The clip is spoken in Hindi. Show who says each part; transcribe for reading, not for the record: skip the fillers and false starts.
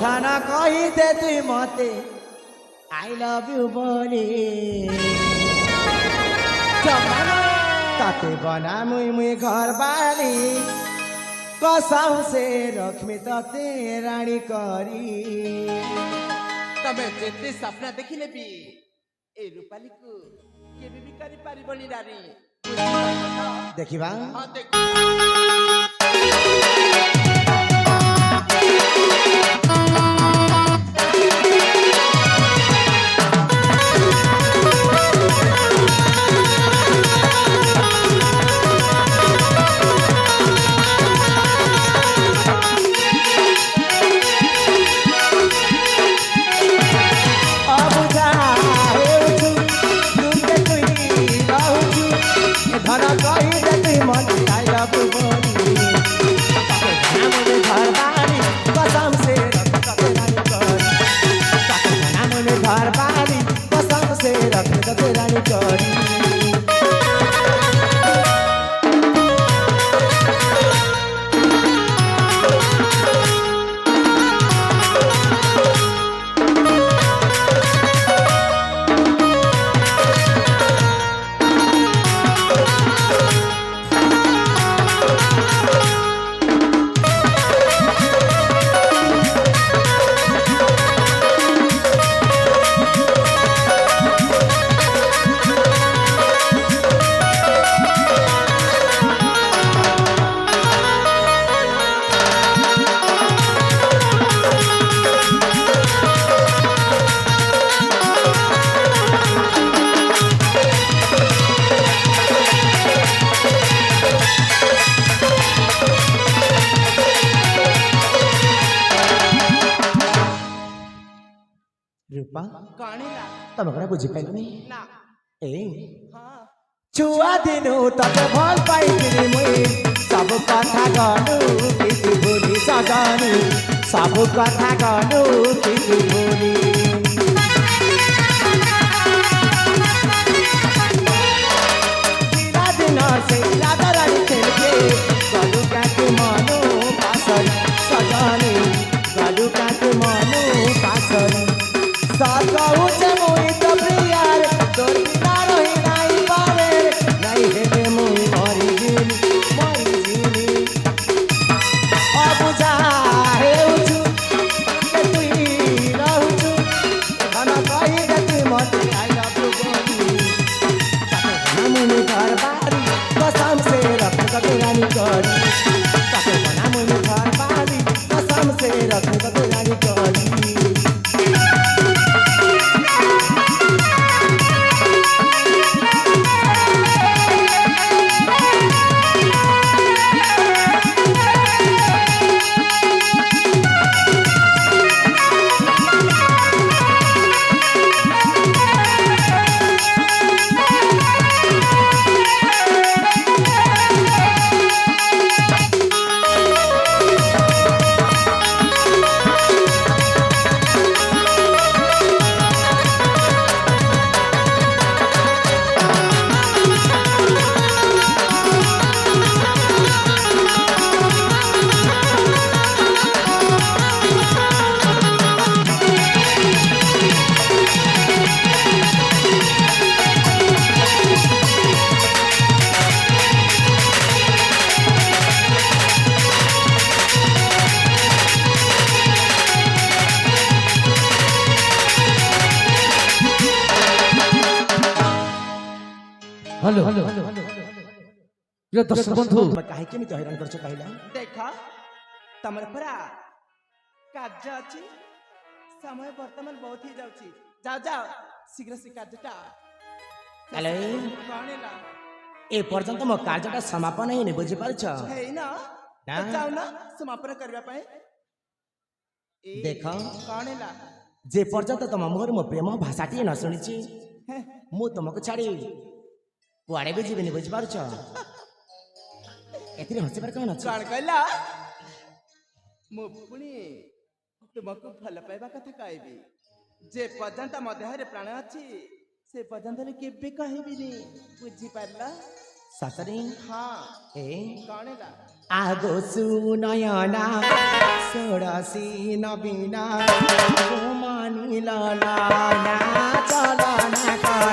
Speaker 1: धन कही दे तुई मते आई लव यू बोली ताते बना मुई घर बारी कसम से रखमी तते रानी करी
Speaker 2: तबे जेते सपना देखिले भी ए रूपाली को केबे भी करी पारिबनी नारी
Speaker 1: देखिबा
Speaker 2: हां देख
Speaker 1: रूपा
Speaker 2: काणीला
Speaker 1: तब करा बुझी पाइलनी
Speaker 2: ना
Speaker 1: ए
Speaker 2: हां
Speaker 1: छुआ दिनु तते भल पाइली मुई सब कथा गनु किति भूली सजानी सब कथा गनु किति भूली दिना दिन से लादरानी खेलके गलु काके मनु पासरी सजानी गलु काके मनु पासरी सागौ चे मुई तो प्रियार तोर बिना रही नाई पारे नाई हेते मुई मरी जिनी अबुझा हेउछु के तुई रहउछु धन कही दे तुई मते आई लव यू बोली ताके मुई घर बारी कसम से रख के रानी करी ताके बना मुई घर बारी कसम से रख के रानी करी
Speaker 3: हेलो प्रिय दर्शक बंधु
Speaker 1: काहे केमिति हैरान करछ कहला
Speaker 2: देखा तमर परा कार्य अछि समय वर्तमान बहुत ही जाउची जाओ जाओ शीघ्र से कार्यटा
Speaker 1: हेलो
Speaker 2: काणीला
Speaker 1: ए पर्यंत मो कार्यटा समापन ही नहीं बुझी पारछ
Speaker 2: है ना
Speaker 1: ना।
Speaker 2: तो जाओ ना समापन करबा पय
Speaker 1: देखो
Speaker 2: काणीला
Speaker 1: जे पर्यंत तम मोर मो प्रेम भाषाटी न सुनिछि मु तुमको छाड़ी कुआड़े भी जीवनी बुझी पारछ एथिरे हसिबार कोन अछि
Speaker 2: कण कहला मु पुणी तुमको भल पाइबा कथा कहबी जे पर्यंत म देहरे प्राण अछि से पर्यंत केबे कहबिनी बुझी पारला
Speaker 1: ससरी
Speaker 2: हाँ
Speaker 1: ए
Speaker 2: काणीला
Speaker 1: আগো সুনয়না ষোড়শী নবীনা মানিল না চল না কর